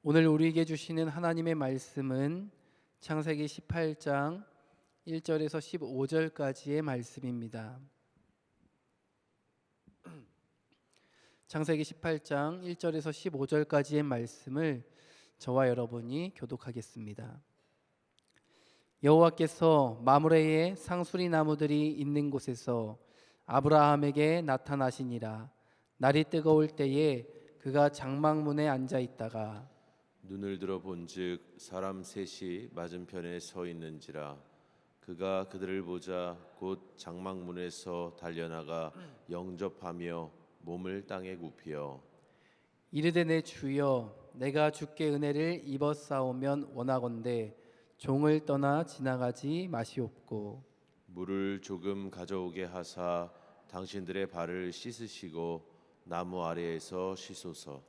오늘 우리에게 주시는 하나님의 말씀은 창세기 18장 1절에서 15절까지의 말씀입니다. 창세기 18장 1절에서 15절까지의 말씀을 저와 여러분이 교독하겠습니다. 여호와께서 마므레의 상수리 나무들이 있는 곳에서 아브라함에게 나타나시니라. 날이 뜨거울 때에 그가 장막문에 앉아 있다가 눈을 들어 본즉 사람 셋이 맞은편에 서 있는지라. 그가 그들을 보자 곧 장막문에서 달려나가 영접하며 몸을 땅에 굽혀 이르되 내 주여 내가 주께 은혜를 입었사오면 원하건대 종을 떠나 지나가지 마시옵고 물을 조금 가져오게 하사 당신들의 발을 씻으시고 나무 아래에서 쉬소서.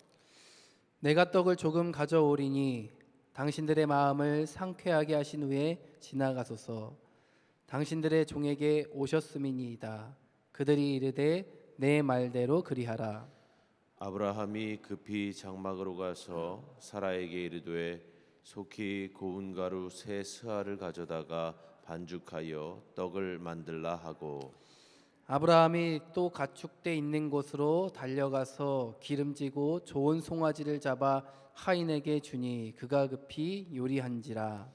내가 떡을 조금 가져오리니 당신들의 마음을 상쾌하게 하신 후에 지나가소서. 당신들의 종에게 오셨음이니이다. 그들이 이르되 내 말대로 그리하라. 아브라함이 급히 장막으로 가서 사라에게 이르되 속히 고운 가루 세 스아를 가져다가 반죽하여 떡을 만들라 하고 아브라함이 또 가축대 있는 곳으로 달려가서 기름지고 좋은 송아지를 잡아 하인에게 주니 그가 급히 요리한지라.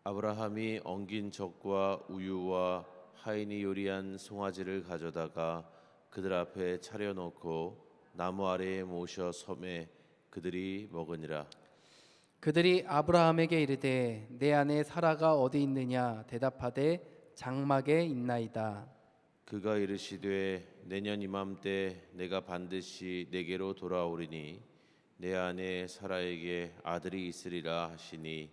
아브라함이 엉긴 젖과 우유와 하인이 요리한 송아지를 가져다가 그들 앞에 차려놓고 나무 아래에 모셔 섬에 그들이 먹으니라. 그들이 아브라함에게 이르되 내 아내 사라가 어디 있느냐 대답하되 장막에 있나이다. 그가 이르시되 내년 이맘때 내가 반드시 내게로 돌아오리니 내 아내 사라에게 아들이 있으리라 하시니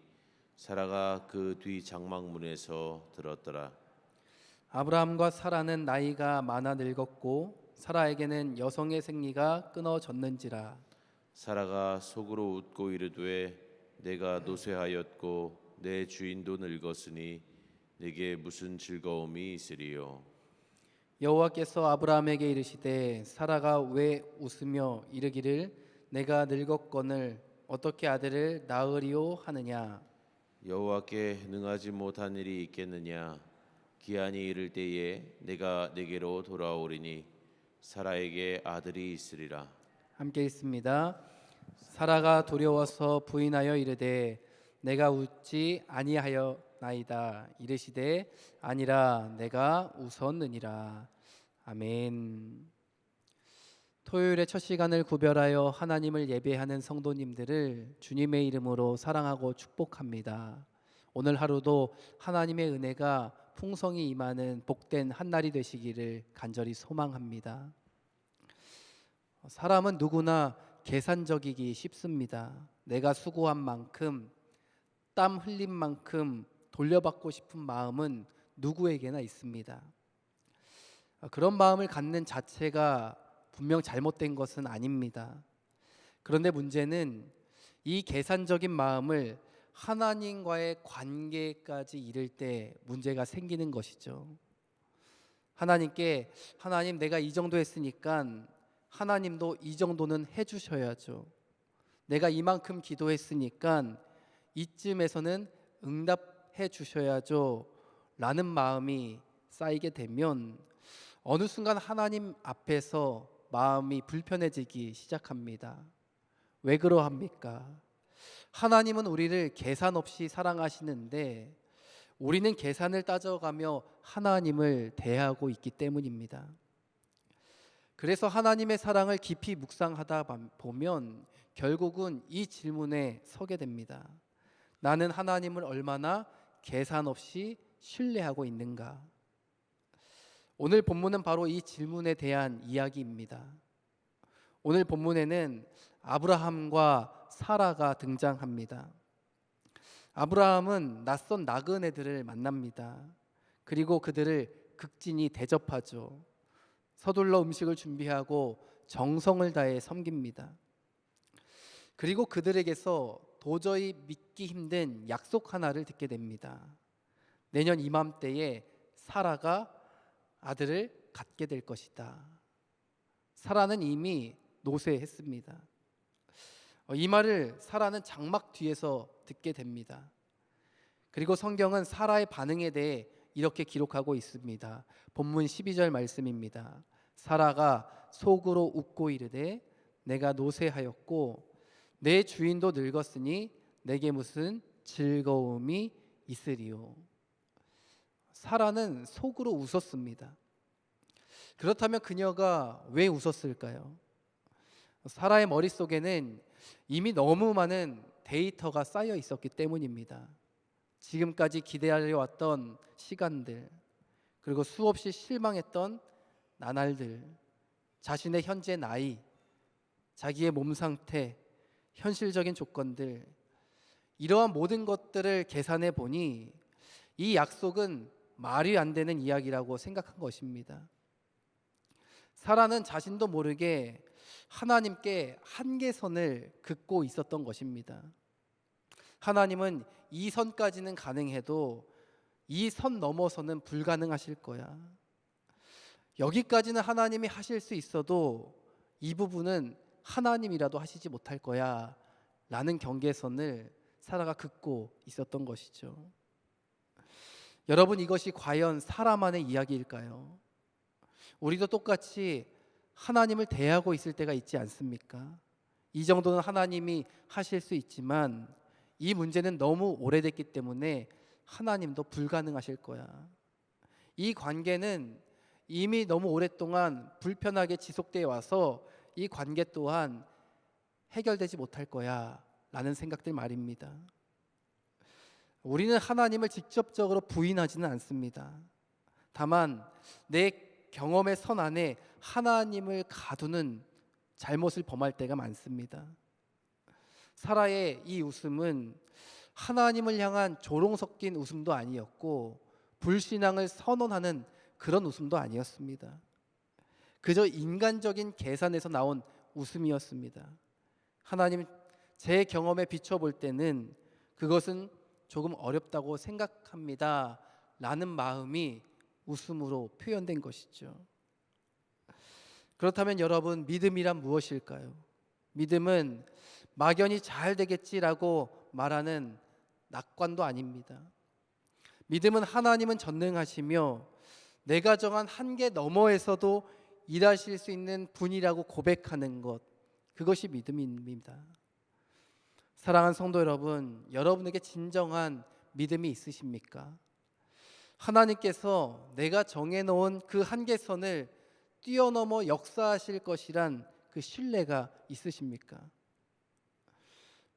사라가 그 뒤 장막문에서 들었더라. 아브라함과 사라는 나이가 많아 늙었고 사라에게는 여성의 생리가 끊어졌는지라. 사라가 속으로 웃고 이르되 내가 노쇠하였고 내 주인도 늙었으니 내게 무슨 즐거움이 있으리요. 여호와께서 아브라함에게 이르시되 사라가 왜 웃으며 이르기를 내가 늙었거늘 어떻게 아들을 낳으리오 하느냐. 여호와께 능하지 못한 일이 있겠느냐. 기한이 이를 때에 내가 내게로 돌아오리니 사라에게 아들이 있으리라. 함께 읽습니다. 사라가 두려워서 부인하여 이르되 내가 웃지 아니하였나이다. 이르시되 아니라 내가 웃었느니라. 아멘. 토요일의 첫 시간을 구별하여 하나님을 예배하는 성도님들을 주님의 이름으로 사랑하고 축복합니다. 오늘 하루도 하나님의 은혜가 풍성히 임하는 복된 한날이 되시기를 간절히 소망합니다. 사람은 누구나 계산적이기 쉽습니다. 내가 수고한 만큼, 땀 흘린 만큼 돌려받고 싶은 마음은 누구에게나 있습니다. 그런 마음을 갖는 자체가 분명 잘못된 것은 아닙니다. 그런데 문제는 이 계산적인 마음을 하나님과의 관계까지 이를 때 문제가 생기는 것이죠. 하나님께 하나님 내가 이 정도 했으니까 하나님도 이 정도는 해주셔야죠. 내가 이만큼 기도했으니까 이쯤에서는 응답해 주셔야죠 라는 마음이 쌓이게 되면 어느 순간 하나님 앞에서 마음이 불편해지기 시작합니다. 왜 그러합니까? 하나님은 우리를 계산 없이 사랑하시는데 우리는 계산을 따져가며 하나님을 대하고 있기 때문입니다. 그래서 하나님의 사랑을 깊이 묵상하다 보면 결국은 이 질문에 서게 됩니다. 나는 하나님을 얼마나 계산 없이 신뢰하고 있는가? 오늘 본문은 바로 이 질문에 대한 이야기입니다. 오늘 본문에는 아브라함과 사라가 등장합니다. 아브라함은 낯선 나그네들을 만납니다. 그리고 그들을 극진히 대접하죠. 서둘러 음식을 준비하고 정성을 다해 섬깁니다. 그리고 그들에게서 도저히 믿기 힘든 약속 하나를 듣게 됩니다. 내년 이맘때에 사라가 아들을 갖게 될 것이다. 사라는 이미 노쇠했습니다. 이 말을 사라는 장막 뒤에서 듣게 됩니다. 그리고 성경은 사라의 반응에 대해 이렇게 기록하고 있습니다. 본문 12절 말씀입니다. 사라가 속으로 웃고 이르되 내가 노쇠하였고 내 주인도 늙었으니 내게 무슨 즐거움이 있으리요. 사라는 속으로 웃었습니다. 그렇다면 그녀가 왜 웃었을까요? 사라의 머릿속에는 이미 너무 많은 데이터가 쌓여 있었기 때문입니다. 지금까지 기대하려 왔던 시간들, 그리고 수없이 실망했던 나날들, 자신의 현재 나이, 자기의 몸 상태, 현실적인 조건들, 이러한 모든 것들을 계산해 보니 이 약속은 말이 안 되는 이야기라고 생각한 것입니다. 사라는 자신도 모르게 하나님께 한계선을 긋고 있었던 것입니다. 하나님은 이 선까지는 가능해도 이 선 넘어서는 불가능하실 거야. 여기까지는 하나님이 하실 수 있어도 이 부분은 하나님이라도 하시지 못할 거야 라는 경계선을 사라가 긋고 있었던 것이죠. 여러분, 이것이 과연 사라만의 이야기일까요? 우리도 똑같이 하나님을 대하고 있을 때가 있지 않습니까? 이 정도는 하나님이 하실 수 있지만 이 문제는 너무 오래됐기 때문에 하나님도 불가능하실 거야. 이 관계는 이미 너무 오랫동안 불편하게 지속되어 와서 이 관계 또한 해결되지 못할 거야 라는 생각들 말입니다. 우리는 하나님을 직접적으로 부인하지는 않습니다. 다만 내 경험의 선 안에 하나님을 가두는 잘못을 범할 때가 많습니다. 사라의 이 웃음은 하나님을 향한 조롱 섞인 웃음도 아니었고 불신앙을 선언하는 그런 웃음도 아니었습니다. 그저 인간적인 계산에서 나온 웃음이었습니다. 하나님, 제 경험에 비춰볼 때는 그것은 조금 어렵다고 생각합니다 라는 마음이 웃음으로 표현된 것이죠. 그렇다면 여러분, 믿음이란 무엇일까요? 믿음은 막연히 잘 되겠지라고 말하는 낙관도 아닙니다. 믿음은 하나님은 전능하시며 내가 정한 한계 너머에서도 일하실 수 있는 분이라고 고백하는 것, 그것이 믿음입니다. 사랑하는 성도 여러분, 여러분에게 진정한 믿음이 있으십니까? 하나님께서 내가 정해놓은 그 한계선을 뛰어넘어 역사하실 것이란 그 신뢰가 있으십니까?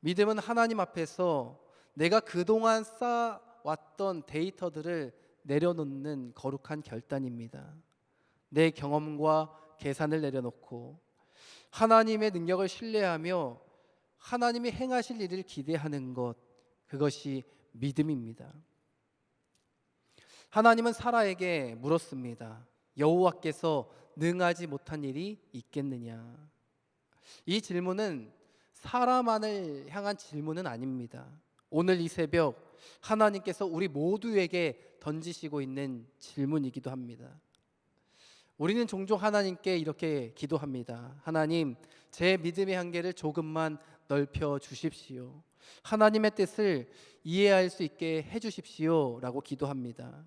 믿음은 하나님 앞에서 내가 그동안 쌓아왔던 데이터들을 내려놓는 거룩한 결단입니다. 내 경험과 계산을 내려놓고 하나님의 능력을 신뢰하며 하나님이 행하실 일을 기대하는 것, 그것이 믿음입니다. 하나님은 사라에게 물었습니다. 여호와께서 능하지 못한 일이 있겠느냐? 이 질문은 사라만을 향한 질문은 아닙니다. 오늘 이 새벽 하나님께서 우리 모두에게 던지시고 있는 질문이기도 합니다. 우리는 종종 하나님께 이렇게 기도합니다. 하나님, 제 믿음의 한계를 조금만 넓혀 주십시오. 하나님의 뜻을 이해할 수 있게 해 주십시오 라고 기도합니다.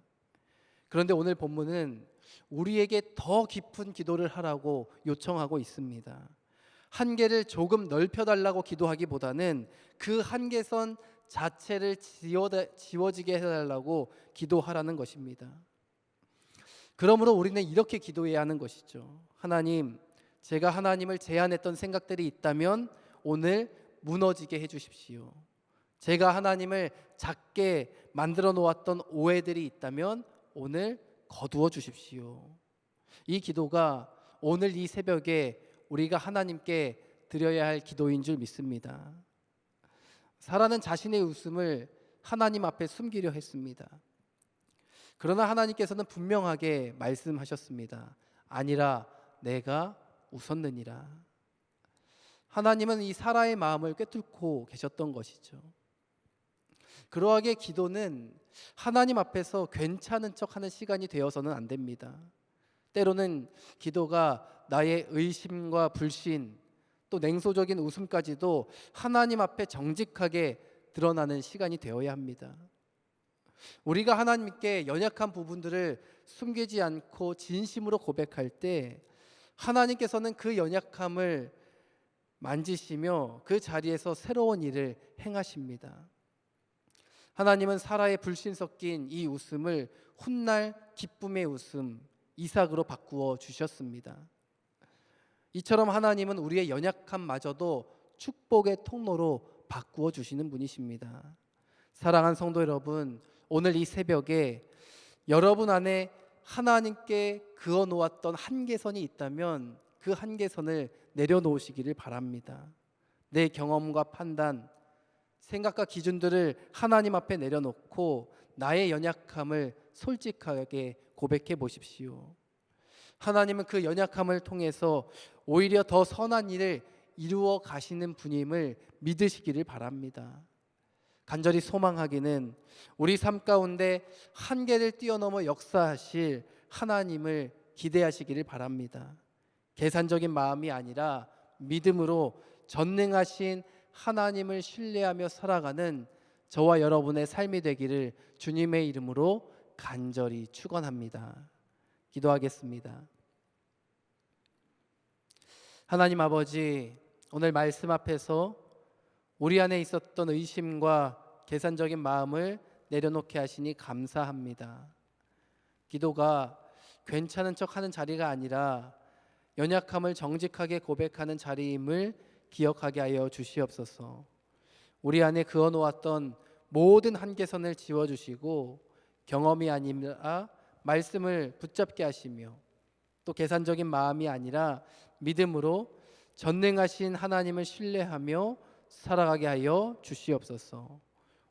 그런데 오늘 본문은 우리에게 더 깊은 기도를 하라고 요청하고 있습니다. 한계를 조금 넓혀달라고 기도하기보다는 그 한계선 자체를 지워지게 해달라고 기도하라는 것입니다. 그러므로 우리는 이렇게 기도해야 하는 것이죠. 하나님, 제가 하나님을 제한했던 생각들이 있다면 오늘 무너지게 해주십시오. 제가 하나님을 작게 만들어 놓았던 오해들이 있다면 오늘 거두어 주십시오. 이 기도가 오늘 이 새벽에 우리가 하나님께 드려야 할 기도인 줄 믿습니다. 사라는 자신의 웃음을 하나님 앞에 숨기려 했습니다. 그러나 하나님께서는 분명하게 말씀하셨습니다. 아니라 내가 웃었느니라. 하나님은 이 사라의 마음을 꿰뚫고 계셨던 것이죠. 그러하게 기도는 하나님 앞에서 괜찮은 척하는 시간이 되어서는 안 됩니다. 때로는 기도가 나의 의심과 불신, 또 냉소적인 웃음까지도 하나님 앞에 정직하게 드러나는 시간이 되어야 합니다. 우리가 하나님께 연약한 부분들을 숨기지 않고 진심으로 고백할 때 하나님께서는 그 연약함을 만지시며 그 자리에서 새로운 일을 행하십니다. 하나님은 사라의 불신 섞인 이 웃음을 훗날 기쁨의 웃음, 이삭으로 바꾸어 주셨습니다. 이처럼 하나님은 우리의 연약함마저도 축복의 통로로 바꾸어 주시는 분이십니다. 사랑하는 성도 여러분, 오늘 이 새벽에 여러분 안에 하나님께 그어 놓았던 한계선이 있다면 그 한계선을 내려놓으시기를 바랍니다. 내 경험과 판단, 생각과 기준들을 하나님 앞에 내려놓고 나의 연약함을 솔직하게 고백해 보십시오. 하나님은 그 연약함을 통해서 오히려 더 선한 일을 이루어 가시는 분임을 믿으시기를 바랍니다. 간절히 소망하기는 우리 삶 가운데 한계를 뛰어넘어 역사하실 하나님을 기대하시기를 바랍니다. 계산적인 마음이 아니라 믿음으로 전능하신 하나님을 신뢰하며 살아가는 저와 여러분의 삶이 되기를 주님의 이름으로 간절히 축원합니다. 기도하겠습니다. 하나님 아버지, 오늘 말씀 앞에서 우리 안에 있었던 의심과 계산적인 마음을 내려놓게 하시니 감사합니다. 기도가 괜찮은 척하는 자리가 아니라 연약함을 정직하게 고백하는 자리임을 기억하게 하여 주시옵소서. 우리 안에 그어놓았던 모든 한계선을 지워주시고 경험이 아니라 말씀을 붙잡게 하시며 또 계산적인 마음이 아니라 믿음으로 전능하신 하나님을 신뢰하며 살아가게 하여 주시옵소서.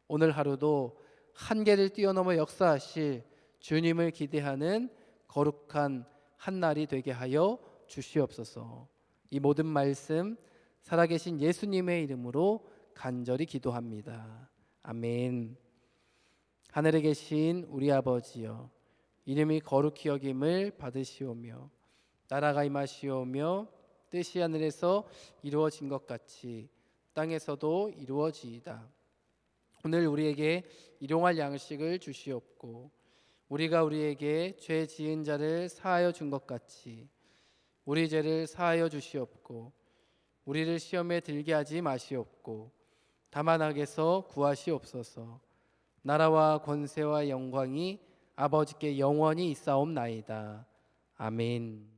오늘 하루도 한계를 뛰어넘어 역사하실 주님을 기대하는 거룩한 한 날이 되게 하여 주시옵소서. 이 모든 말씀 살아계신 예수님의 이름으로 간절히 기도합니다. 아멘. 하늘에 계신 우리 아버지여, 이름이 거룩히 여김을 받으시오며 나라가 임하시오며 뜻이 하늘에서 이루어진 것 같이 땅에서도 이루어지이다. 오늘 우리에게 일용할 양식을 주시옵고 우리가 우리에게 죄 지은 자를 사하여 준 것 같이 우리 죄를 사하여 주시옵고 우리를 시험에 들게 하지 마시옵고 다만 악에서 구하시옵소서. 나라와 권세와 영광이 아버지께 영원히 있사옵나이다. 아멘.